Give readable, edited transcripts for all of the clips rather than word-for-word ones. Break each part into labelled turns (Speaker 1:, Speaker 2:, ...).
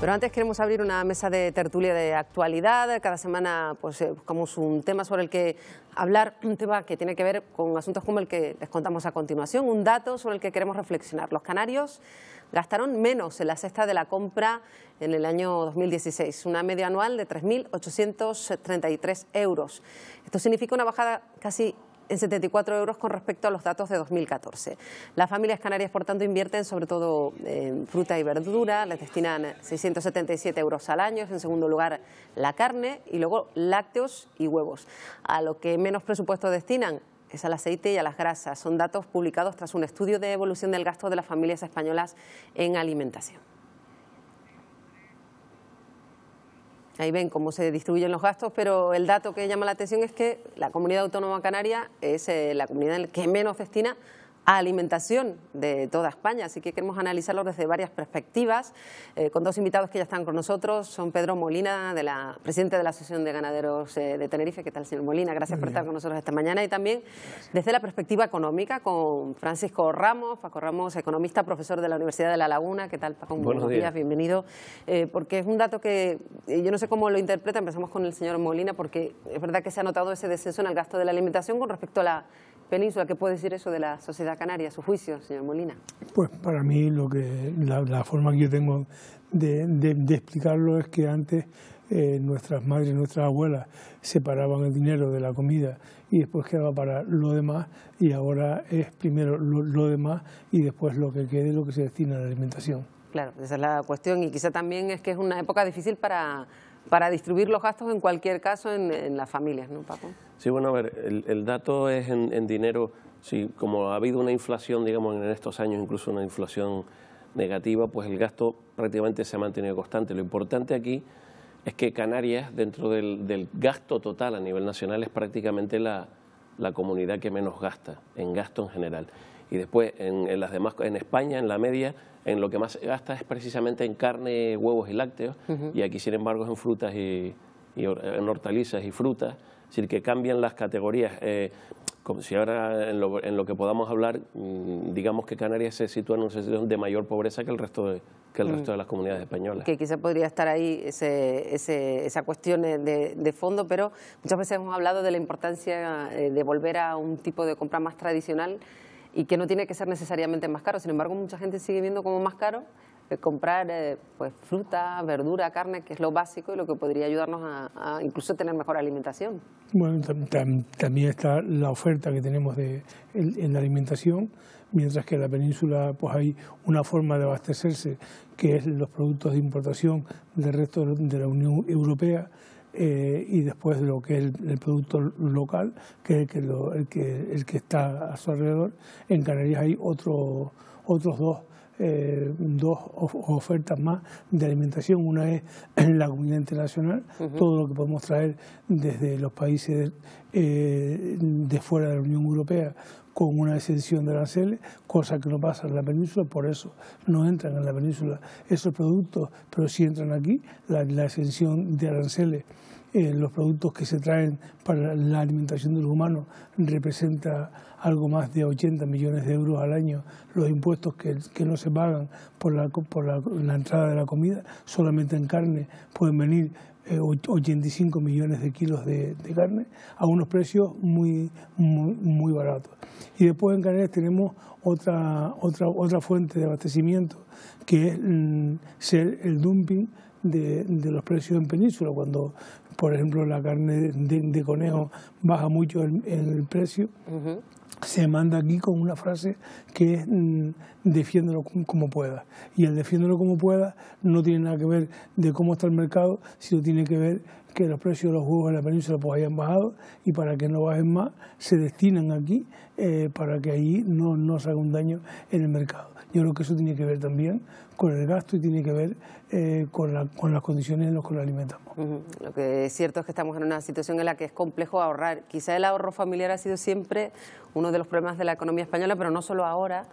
Speaker 1: Pero antes queremos abrir una mesa de tertulia de actualidad. Cada semana pues, buscamos un tema sobre el que hablar, un tema que tiene que ver con asuntos como el que les contamos a continuación, un dato sobre el que queremos reflexionar. Los canarios gastaron menos en la cesta de la compra en el año 2016, una media anual de 3.833 euros. Esto significa una bajada casi en 74 euros con respecto a los datos de 2014. Las familias canarias, por tanto, invierten sobre todo en fruta y verdura, les destinan 677 euros al año, en segundo lugar la carne y luego lácteos y huevos. A lo que menos presupuesto destinan es al aceite y a las grasas. Son datos publicados tras un estudio de evolución del gasto de las familias españolas en alimentación. Ahí ven cómo se distribuyen los gastos, pero el dato que llama la atención es que la comunidad autónoma canaria es la comunidad en la que menos destina a alimentación de toda España, así que queremos analizarlo desde varias perspectivas, con dos invitados que ya están con nosotros. Son Pedro Molina, presidente de la Asociación de Ganaderos de Tenerife. ¿Qué tal, señor Molina? Gracias por estar con nosotros esta mañana. Y también desde la perspectiva económica con Francisco Ramos, Paco Ramos, economista, profesor de la Universidad de La Laguna. ¿Qué tal, Paco?
Speaker 2: Buenos días,
Speaker 1: bienvenido. Porque es un dato que yo no sé cómo lo interpreta. Empezamos con el señor Molina, porque es verdad que se ha notado ese descenso en el gasto de la alimentación con respecto a la península. ¿Qué puede decir eso de la sociedad canaria, a su juicio, señor Molina?
Speaker 3: Pues para mí la forma que yo tengo de explicarlo es que antes nuestras madres, nuestras abuelas separaban el dinero de la comida y después quedaba para lo demás, y ahora es primero lo demás y después lo que quede, lo que se destina a la alimentación.
Speaker 1: Claro, esa es la cuestión, y quizá también es que es una época difícil para distribuir los gastos en cualquier caso en las familias, ¿no, Paco?
Speaker 2: Sí, bueno, a ver, el dato es en dinero. Sí, como ha habido una inflación, digamos, en estos años, incluso una inflación negativa, pues el gasto prácticamente se ha mantenido constante. Lo importante aquí es que Canarias, dentro del gasto total a nivel nacional, es prácticamente la comunidad que menos gasta, en gasto en general. Y después, en las demás, en España, en la media, en lo que más se gasta es precisamente en carne, huevos y lácteos, y aquí, sin embargo, es en frutas y en hortalizas y frutas. Es decir, que cambian las categorías. Como si ahora, en lo que podamos hablar, digamos que Canarias se sitúa en una situación de mayor pobreza que el resto de las comunidades españolas.
Speaker 1: Que quizá podría estar ahí esa cuestión de fondo, pero muchas veces hemos hablado de la importancia de volver a un tipo de compra más tradicional y que no tiene que ser necesariamente más caro. Sin embargo, mucha gente sigue viendo como más caro comprar pues fruta, verdura, carne, que es lo básico y lo que podría ayudarnos a incluso tener mejor alimentación.
Speaker 3: Bueno, también está la oferta que tenemos en la alimentación, mientras que en la península pues hay una forma de abastecerse, que es los productos de importación del resto de la Unión Europea, y después lo que es el producto local, que es el que está a su alrededor. En Canarias hay otros dos ofertas más de alimentación. Una es la comunidad internacional, todo lo que podemos traer desde los países de fuera de la Unión Europea con una exención de aranceles, cosa que no pasa en la península. Por eso no entran en la península esos productos, pero sí entran aquí. La exención de aranceles, los productos que se traen para la alimentación de los humanos, representa algo más de 80 millones de euros al año. Los impuestos que no se pagan por la entrada de la comida, solamente en carne pueden venir 85 millones de kilos de carne a unos precios muy baratos. Y después en Canarias tenemos otra fuente de abastecimiento, que es ser el dumping de los precios en península. Cuando, por ejemplo, la carne de conejo baja mucho en el precio, se manda aquí con una frase que es defiéndelo como pueda. Y el defiéndelo como pueda no tiene nada que ver de cómo está el mercado, sino tiene que ver que los precios de los huevos en la península pues hayan bajado, y para que no bajen más se destinan aquí para que ahí no se haga un daño en el mercado. Yo creo que eso tiene que ver también con el gasto y tiene que ver con las condiciones en las que lo alimentamos.
Speaker 1: Lo que es cierto es que estamos en una situación en la que es complejo ahorrar. Quizá el ahorro familiar ha sido siempre uno de los problemas de la economía española, pero no solo ahora,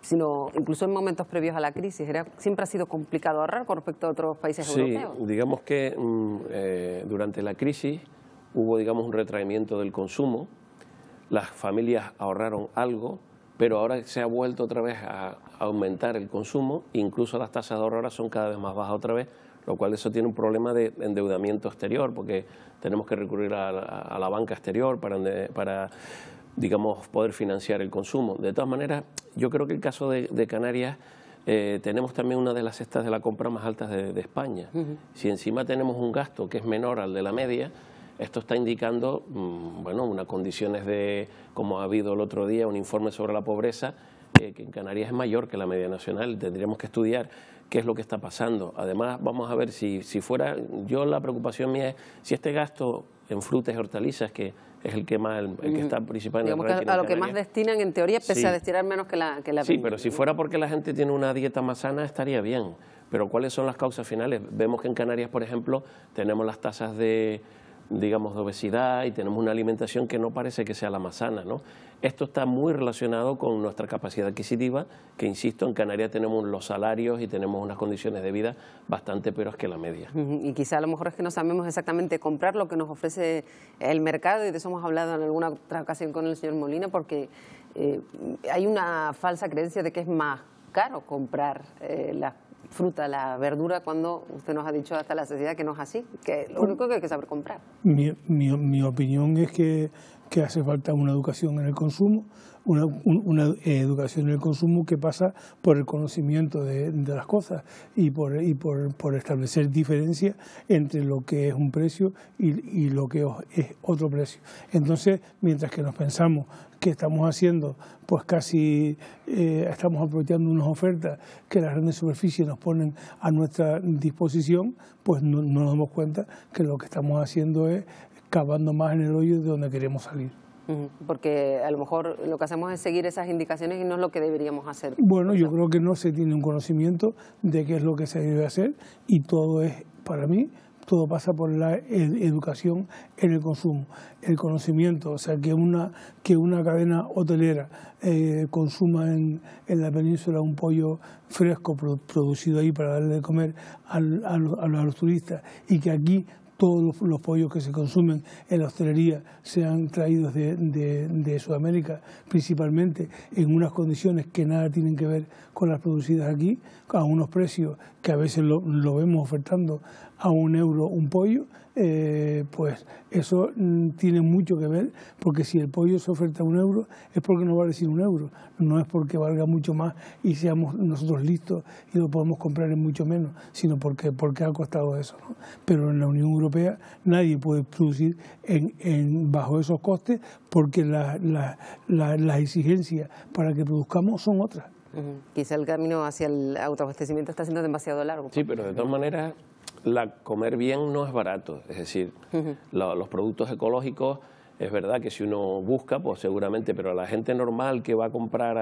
Speaker 1: sino incluso en momentos previos a la crisis. Siempre ha sido complicado ahorrar con respecto a otros países europeos.
Speaker 2: Sí, digamos que durante la crisis hubo, digamos, un retraimiento del consumo. Las familias ahorraron algo, pero ahora se ha vuelto otra vez a aumentar el consumo, incluso las tasas de ahorro ahora son cada vez más bajas otra vez, lo cual eso tiene un problema de endeudamiento exterior, porque tenemos que recurrir a la banca exterior para digamos, poder financiar el consumo. De todas maneras, yo creo que el caso de Canarias, tenemos también una de las cestas de la compra más altas de España. Si encima tenemos un gasto que es menor al de la media, esto está indicando, bueno, unas condiciones de, como ha habido el otro día, un informe sobre la pobreza, que en Canarias es mayor que la media nacional. Tendríamos que estudiar qué es lo que está pasando. Además, vamos a ver si fuera, yo la preocupación mía es si este gasto en frutas y hortalizas, que es el que está principal en el ranking,
Speaker 1: que a lo que más destinan, en teoría, pese a destinar menos que la
Speaker 2: sí, pero si fuera porque la gente tiene una dieta más sana, estaría bien. Pero ¿cuáles son las causas finales? Vemos que en Canarias, por ejemplo, tenemos las tasas de obesidad y tenemos una alimentación que no parece que sea la más sana, ¿no? Esto está muy relacionado con nuestra capacidad adquisitiva, que insisto, en Canarias tenemos los salarios y tenemos unas condiciones de vida bastante peores que la media.
Speaker 1: Y quizá a lo mejor es que no sabemos exactamente comprar lo que nos ofrece el mercado, y de eso hemos hablado en alguna otra ocasión con el señor Molina, porque hay una falsa creencia de que es más caro comprar la fruta, la verdura, cuando usted nos ha dicho hasta la saciedad que no es así, que lo único que hay que saber comprar.
Speaker 3: Mi opinión es que hace falta una educación en el consumo, una educación en el consumo que pasa por el conocimiento de las cosas y por establecer diferencias entre lo que es un precio y lo que es otro precio. Entonces, mientras que nos pensamos que estamos haciendo, pues casi estamos aprovechando unas ofertas que las grandes superficies nos ponen a nuestra disposición, pues no nos damos cuenta que lo que estamos haciendo es cavando más en el hoyo de donde queremos salir.
Speaker 1: Porque a lo mejor lo que hacemos es seguir esas indicaciones y no es lo que deberíamos hacer.
Speaker 3: Bueno, yo creo que no se tiene un conocimiento de qué es lo que se debe hacer, y todo es, para mí, todo pasa por la educación en el consumo, el conocimiento. O sea, que una cadena hotelera consuma en la península un pollo fresco producido ahí para darle de comer a los turistas, y que aquí todos los pollos que se consumen en la hostelería sean traídos de Sudamérica, principalmente en unas condiciones que nada tienen que ver con las producidas aquí, a unos precios que a veces lo vemos ofertando a €1 un pollo, pues eso tiene mucho que ver, porque si el pollo se oferta a €1 es porque no vale sin €1, no es porque valga mucho más y seamos nosotros listos y lo podemos comprar en mucho menos, sino porque ha costado eso, ¿no? Pero en la Unión Europea nadie puede producir bajo esos costes, porque las exigencias para que produzcamos son otras.
Speaker 1: Quizá el camino hacia el autoabastecimiento está siendo demasiado largo.
Speaker 2: Sí, pero de todas maneras, comer bien no es barato. Es decir, los productos ecológicos, es verdad que si uno busca, pues seguramente, pero a la gente normal que va a comprar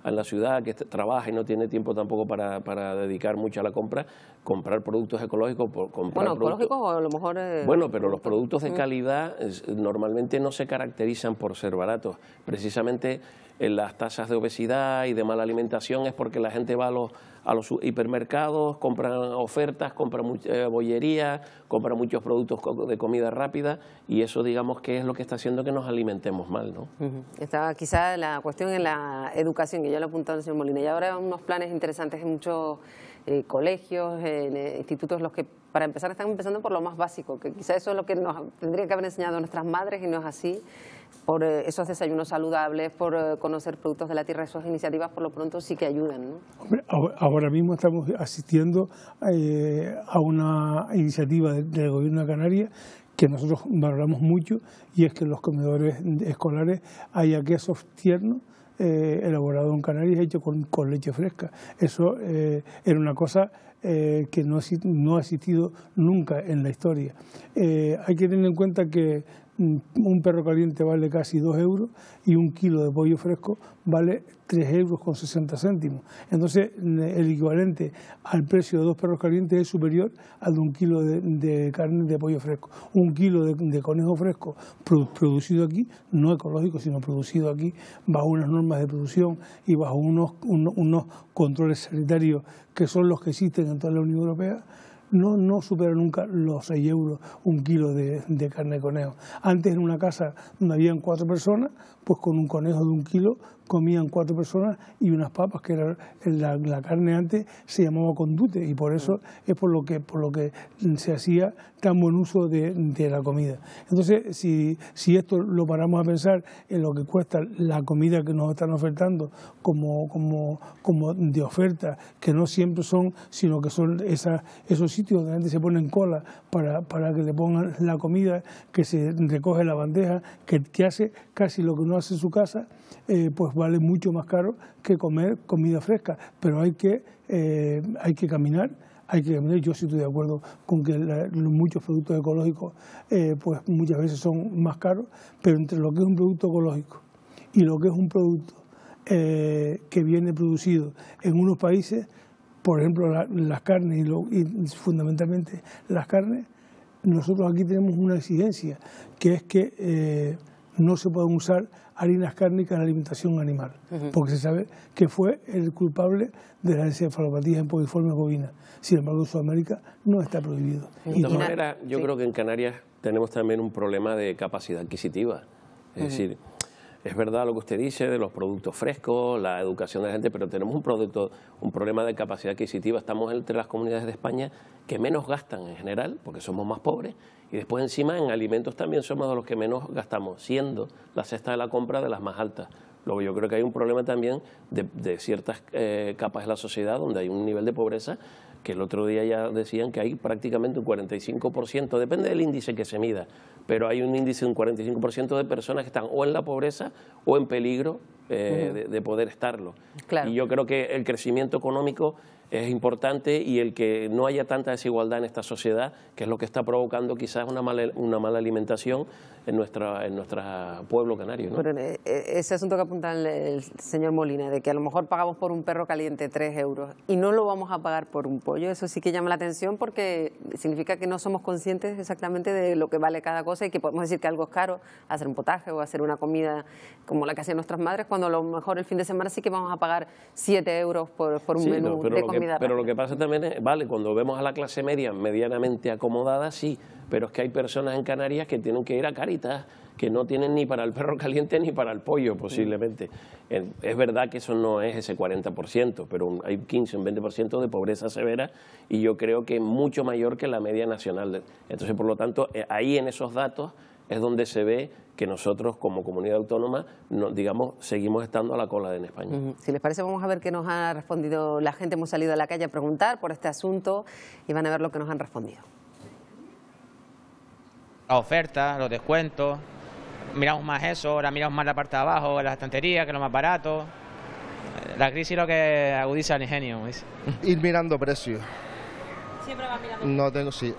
Speaker 2: a la ciudad, que trabaja y no tiene tiempo tampoco para dedicar mucho a la compra, comprar productos ecológicos,
Speaker 1: ecológicos o a lo mejor...
Speaker 2: Bueno, pero los productos de calidad normalmente no se caracterizan por ser baratos. Precisamente en las tasas de obesidad y de mala alimentación es porque la gente va a los hipermercados, compran ofertas, compran mucha bollería, compran muchos productos de comida rápida, y eso, digamos, que es lo que está haciendo que nos alimentemos mal, ¿no?
Speaker 1: Está quizá la cuestión en la educación, que ya lo ha apuntado el señor Molina, y ahora hay unos planes interesantes en muchos colegios, en institutos, los que para empezar están empezando por lo más básico, que quizá eso es lo que nos tendrían que haber enseñado nuestras madres y no es así, por esos desayunos saludables, por conocer productos de la tierra. Esas iniciativas por lo pronto sí que ayudan, ¿no?
Speaker 3: Hombre, ahora mismo estamos asistiendo a una iniciativa del Gobierno de Canarias que nosotros valoramos mucho, y es que en los comedores escolares haya quesos tiernos elaborado en Canarias, hecho con leche fresca. Eso era una cosa que no ha existido nunca en la historia. Hay que tener en cuenta que un perro caliente vale casi 2 euros y un kilo de pollo fresco vale 3,60 euros. Entonces, el equivalente al precio de 2 perros calientes es superior al de un kilo de carne de pollo fresco. Un kilo de conejo fresco producido aquí, no ecológico, sino producido aquí, bajo unas normas de producción y bajo unos controles sanitarios que son los que existen en toda la Unión Europea, no supera nunca los 6 euros un kilo de carne de conejo. Antes, en una casa donde habían 4 personas, pues con un conejo de 1 kilo comían 4 personas y unas papas, que era la carne antes se llamaba condute, y por eso es por lo que se hacía tan buen uso de la comida. Entonces, si esto lo paramos a pensar en lo que cuesta la comida que nos están ofertando como de oferta, que no siempre son, sino que son esos sitios donde la gente se pone en cola para que le pongan la comida, que se recoge la bandeja, que hace casi lo que uno hace en su casa, pues vale mucho más caro que comer comida fresca. Pero hay que caminar. Yo sí estoy de acuerdo con que muchos productos ecológicos pues muchas veces son más caros, pero entre lo que es un producto ecológico y lo que es un producto que viene producido en unos países, por ejemplo las carnes y fundamentalmente las carnes, nosotros aquí tenemos una exigencia, que es que no se pueden usar harinas cárnicas en la alimentación animal, porque se sabe que fue el culpable de las encefalopatías emposiformes bovinas. Sin embargo, en Sudamérica no está prohibido.
Speaker 2: De todas maneras, yo creo que en Canarias tenemos también un problema de capacidad adquisitiva. Es decir, es verdad lo que usted dice de los productos frescos, la educación de la gente, pero tenemos un problema de capacidad adquisitiva. Estamos entre las comunidades de España que menos gastan en general, porque somos más pobres, y después encima en alimentos también somos de los que menos gastamos, siendo la cesta de la compra de las más altas. Luego yo creo que hay un problema también de ciertas capas de la sociedad donde hay un nivel de pobreza que el otro día ya decían que hay prácticamente un 45%, depende del índice que se mida, pero hay un índice de un 45% de personas que están o en la pobreza o en peligro de poder estarlo.
Speaker 1: Claro.
Speaker 2: Y yo creo que el crecimiento económico es importante, y el que no haya tanta desigualdad en esta sociedad, que es lo que está provocando quizás una mala alimentación en nuestro pueblo canario, ¿no?
Speaker 1: Pero ese asunto que apunta el señor Molina, de que a lo mejor pagamos por un perro caliente 3 euros y no lo vamos a pagar por un pollo, eso sí que llama la atención, porque significa que no somos conscientes exactamente de lo que vale cada cosa, y que podemos decir que algo es caro, hacer un potaje o hacer una comida como la que hacían nuestras madres, cuando a lo mejor el fin de semana sí que vamos a pagar 7 euros por un menú de comida.
Speaker 2: Pero lo que pasa también es, vale, cuando vemos a la clase media medianamente acomodada, sí, pero es que hay personas en Canarias que tienen que ir a Cáritas, que no tienen ni para el perro caliente ni para el pollo, posiblemente. Es verdad que eso no es ese 40%, pero hay 15 o un 20% de pobreza severa, y yo creo que es mucho mayor que la media nacional. Entonces, por lo tanto, ahí en esos datos es donde se ve que nosotros como comunidad autónoma, digamos, seguimos estando a la cola en España.
Speaker 1: Si les parece, vamos a ver qué nos ha respondido la gente. Hemos salido a la calle a preguntar por este asunto y van a ver lo que nos han respondido.
Speaker 4: La oferta, los descuentos, miramos más eso, ahora miramos más la parte de abajo, las estanterías, que es lo más barato. La crisis lo que agudiza el ingenio.
Speaker 5: Ir mirando precios.
Speaker 6: ¿Siempre vas mirando?
Speaker 5: No tengo, sí,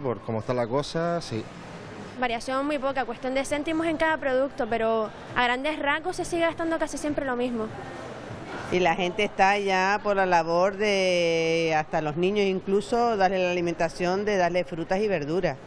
Speaker 5: por cómo está la cosa, sí.
Speaker 6: Variación muy poca, cuestión de céntimos en cada producto, pero a grandes rasgos se sigue gastando casi siempre lo mismo.
Speaker 7: Y la gente está ya por la labor de, hasta los niños incluso, darle la alimentación de darle frutas y verduras.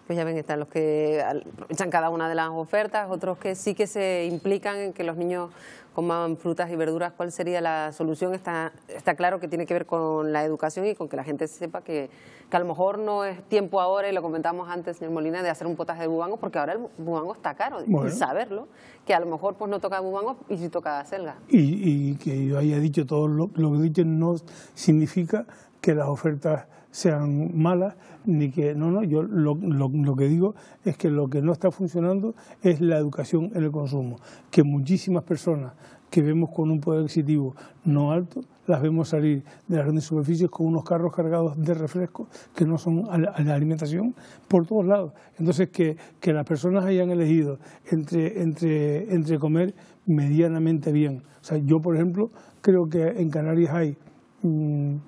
Speaker 1: Pues ya ven, están los que aprovechan cada una de las ofertas, otros que sí que se implican en que los niños coman frutas y verduras. ¿Cuál sería la solución? Está claro que tiene que ver con la educación y con que la gente sepa que a lo mejor no es tiempo ahora, y lo comentamos antes, señor Molina, de hacer un potaje de bubango, porque ahora el bubango está caro, y saberlo, que a lo mejor pues no toca bubango y sí toca selga.
Speaker 3: Y que yo haya dicho todo lo que he dicho no significa que las ofertas sean malas, ni que yo lo que digo es que lo que no está funcionando es la educación en el consumo, que muchísimas personas que vemos con un poder adquisitivo no alto, las vemos salir de las grandes superficies con unos carros cargados de refrescos que no son a la alimentación por todos lados. Entonces, que las personas hayan elegido entre comer medianamente bien. O sea, yo, por ejemplo, creo que en Canarias hay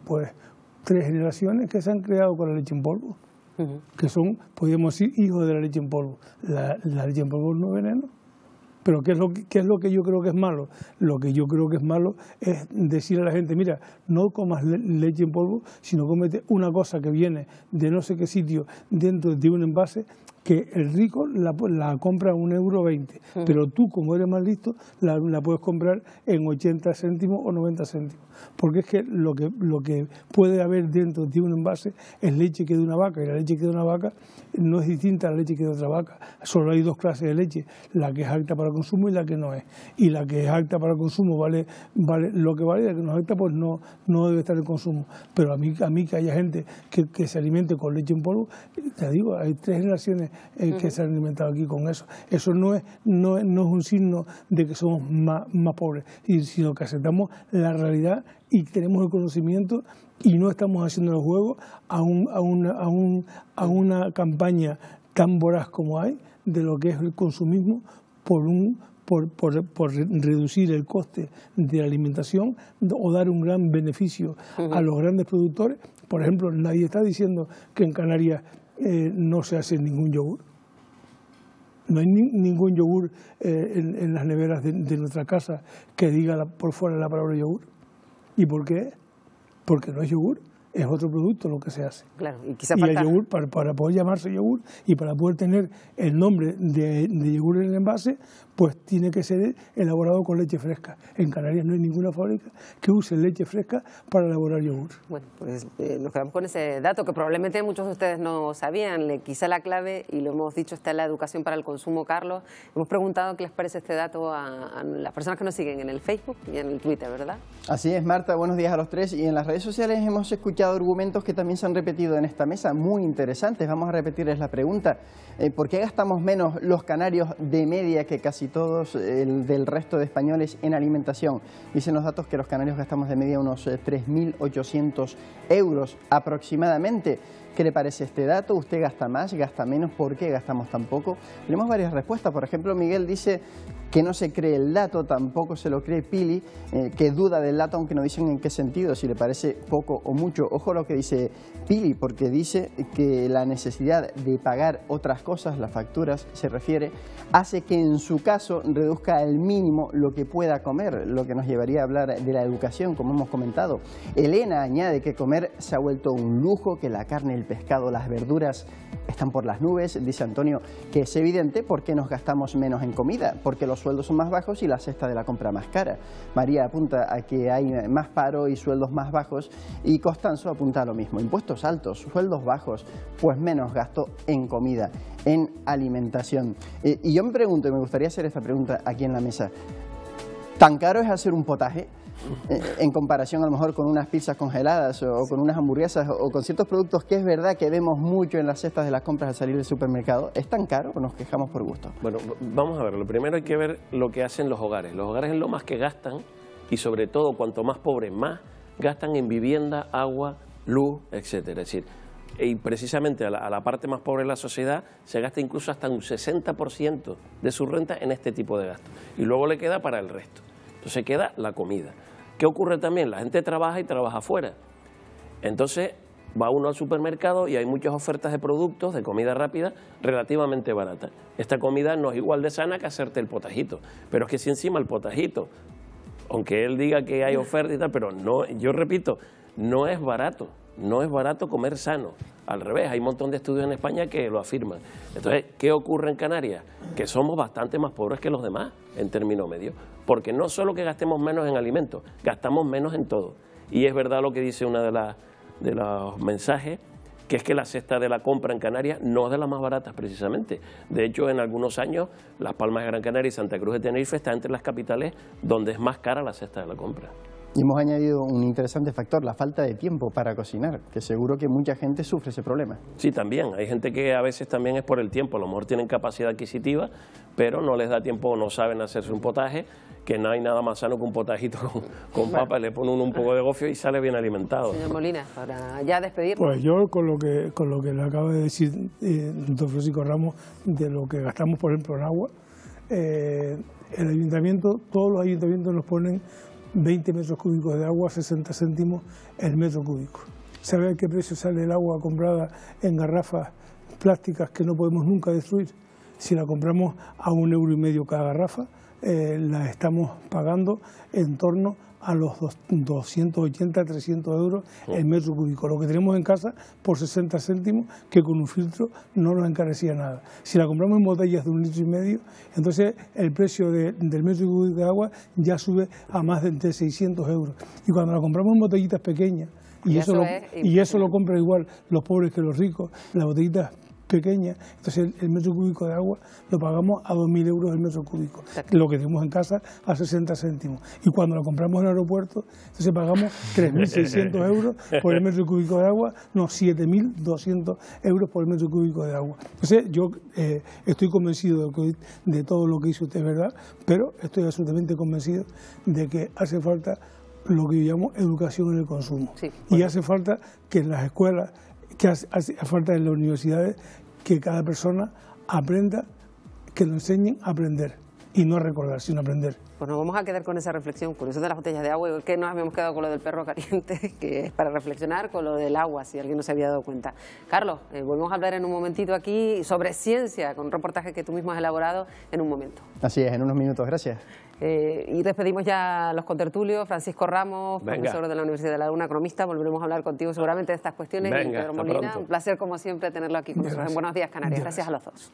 Speaker 3: pues 3 generaciones que se han creado con la leche en polvo, que son, podríamos decir, hijos de la leche en polvo. La leche en polvo no es veneno. Pero ¿qué es lo que yo creo que es malo? Lo que yo creo que es malo es decirle a la gente, mira, no comas leche en polvo, sino cómete una cosa que viene de no sé qué sitio dentro de un envase que el rico la compra a €1,20, pero tú, como eres más listo, la puedes comprar en 80 céntimos o 90 céntimos. Porque es que lo que puede haber dentro de un envase es leche que de una vaca, y la leche que de una vaca no es distinta a la leche que de otra vaca. Solo hay dos clases de leche, la que es apta para consumo y la que no es. Y la que es apta para consumo vale lo que vale, y la que no es apta pues no debe estar en consumo. Pero a mí que haya gente que se alimente con leche en polvo, te digo, hay 3 generaciones que se han alimentado aquí con eso. Eso no es un signo de que somos más pobres, sino que aceptamos la realidad y tenemos el conocimiento y no estamos haciendo el juego a una campaña tan voraz como hay de lo que es el consumismo por reducir el coste de la alimentación o dar un gran beneficio a los grandes productores. Por ejemplo, nadie está diciendo que en Canarias no se hace ningún yogur. No hay ningún yogur en las neveras de nuestra casa que diga por fuera la palabra yogur. ¿Y por qué? Porque no es yogur, es otro producto lo que se hace.
Speaker 1: Claro, y
Speaker 3: el yogur, para poder llamarse yogur y para poder tener el nombre de yogur en el envase, pues tiene que ser elaborado con leche fresca. En Canarias no hay ninguna fábrica que use leche fresca para elaborar yogur.
Speaker 1: Bueno, pues nos quedamos con ese dato que probablemente muchos de ustedes no sabían. Quizá la clave, y lo hemos dicho, está en la educación para el consumo, Carlos. Hemos preguntado qué les parece este dato a las personas que nos siguen en el Facebook y en el Twitter, ¿verdad?
Speaker 8: Así es, Marta, buenos días a los tres. Y en las redes sociales hemos escuchado argumentos que también se han repetido en esta mesa, muy interesantes. Vamos a repetirles la pregunta. ¿Por qué gastamos menos los canarios de media que casi todos del resto de españoles en alimentación? Dicen los datos que los canarios gastamos de media unos 3.800 euros aproximadamente. ¿Qué le parece este dato? ¿Usted gasta más, gasta menos? ¿Por qué gastamos tan poco? Tenemos varias respuestas. Por ejemplo, Miguel dice que no se cree el dato, tampoco se lo cree Pili, que duda del dato, aunque no dicen en qué sentido, si le parece poco o mucho. Ojo lo que dice Pili, porque dice que la necesidad de pagar otras cosas, las facturas se refiere, hace que en su caso reduzca al mínimo lo que pueda comer, lo que nos llevaría a hablar de la educación, como hemos comentado. Elena añade que comer se ha vuelto un lujo, que la carne, el pescado, las verduras están por las nubes. Dice Antonio que es evidente porque nos gastamos menos en comida, porque los sueldos son más bajos y la cesta de la compra más cara. María apunta a que hay más paro y sueldos más bajos, y Constanzo apunta a lo mismo. Impuestos altos, sueldos bajos, pues menos gasto en comida, en alimentación. Y yo me pregunto, y me gustaría hacer esta pregunta aquí en la mesa, ¿tan caro es hacer un potaje? En comparación a lo mejor con unas pizzas congeladas o con unas hamburguesas o con ciertos productos que es verdad que vemos mucho en las cestas de las compras al salir del supermercado. ¿Es tan caro o nos quejamos por gusto?
Speaker 2: Bueno, vamos a ver, lo primero hay que ver lo que hacen los hogares. Los hogares es lo más que gastan, y sobre todo cuanto más pobres más gastan en vivienda, agua, luz, etcétera. Es decir, y precisamente a la parte más pobre de la sociedad se gasta incluso hasta un 60% de su renta en este tipo de gastos, y luego le queda para el resto. Entonces queda la comida. ¿Qué ocurre también? La gente trabaja y trabaja afuera. Entonces va uno al supermercado y hay muchas ofertas de productos, de comida rápida, relativamente barata. Esta comida no es igual de sana que hacerte el potajito. Pero es que si encima el potajito, aunque él diga que hay oferta y tal, pero no, yo repito, no es barato. No es barato comer sano. Al revés, hay un montón de estudios en España que lo afirman. Entonces, ¿qué ocurre en Canarias? Que somos bastante más pobres que los demás en término medio. Porque no solo que gastemos menos en alimentos, gastamos menos en todo. Y es verdad lo que dice una de los mensajes, que es que la cesta de la compra en Canarias no es de las más baratas precisamente. De hecho, en algunos años, Las Palmas de Gran Canaria y Santa Cruz de Tenerife están entre las capitales donde es más cara la cesta de la compra.
Speaker 8: Y hemos añadido un interesante factor, la falta de tiempo para cocinar, que seguro que mucha gente sufre ese problema.
Speaker 2: Sí, también. Hay gente que a veces también es por el tiempo. A lo mejor tienen capacidad adquisitiva, pero no les da tiempo o no saben hacerse un potaje, que no hay nada más sano que un potajito con papa, le pone uno un poco de gofio y sale bien alimentado.
Speaker 1: Señor Molina, para ya despedirnos.
Speaker 3: Pues yo con lo que le acaba de decir don Francisco Ramos, de lo que gastamos, por ejemplo, en agua, el ayuntamiento, todos los ayuntamientos nos ponen 20 metros cúbicos de agua, 60 céntimos el metro cúbico. ¿Sabe a qué precio sale el agua comprada en garrafas plásticas que no podemos nunca destruir? Si la compramos a €1,50 cada garrafa, la estamos pagando en torno a los 280, 300 euros el metro cúbico. Lo que tenemos en casa por 60 céntimos, que con un filtro no nos encarecía nada. Si la compramos en botellas de 1,5 litros, entonces el precio del metro cúbico de agua ya sube a más de 600 euros. Y cuando la compramos en botellitas pequeñas, y eso lo compran igual los pobres que los ricos, las botellitas pequeña, entonces el metro cúbico de agua lo pagamos a 2.000 euros el metro cúbico, lo que tenemos en casa a 60 céntimos. Y cuando lo compramos en el aeropuerto, entonces pagamos 3.600 euros por el metro cúbico de agua, no, 7.200 euros por el metro cúbico de agua. Entonces yo estoy convencido de todo lo que dice usted, es verdad, pero estoy absolutamente convencido de que hace falta lo que yo llamo educación en el consumo. Sí, y hace falta que en las escuelas, que hace falta en las universidades, que cada persona aprenda, que lo enseñen a aprender y no a recordar, sino a aprender.
Speaker 1: Pues nos vamos a quedar con esa reflexión, con eso de las botellas de agua, y que nos habíamos quedado con lo del perro caliente, que es para reflexionar, con lo del agua, si alguien no se había dado cuenta. Carlos, volvemos a hablar en un momentito aquí sobre ciencia, con un reportaje que tú mismo has elaborado en un momento.
Speaker 8: Así es, en unos minutos, gracias.
Speaker 1: Y despedimos ya a los contertulios. Francisco Ramos, profesor de la Universidad de La Laguna, economista. Volveremos a hablar contigo seguramente de estas cuestiones. Y Pedro Molina, un placer como siempre tenerlo aquí con nosotros en Buenos Días Canarias. Gracias a los dos.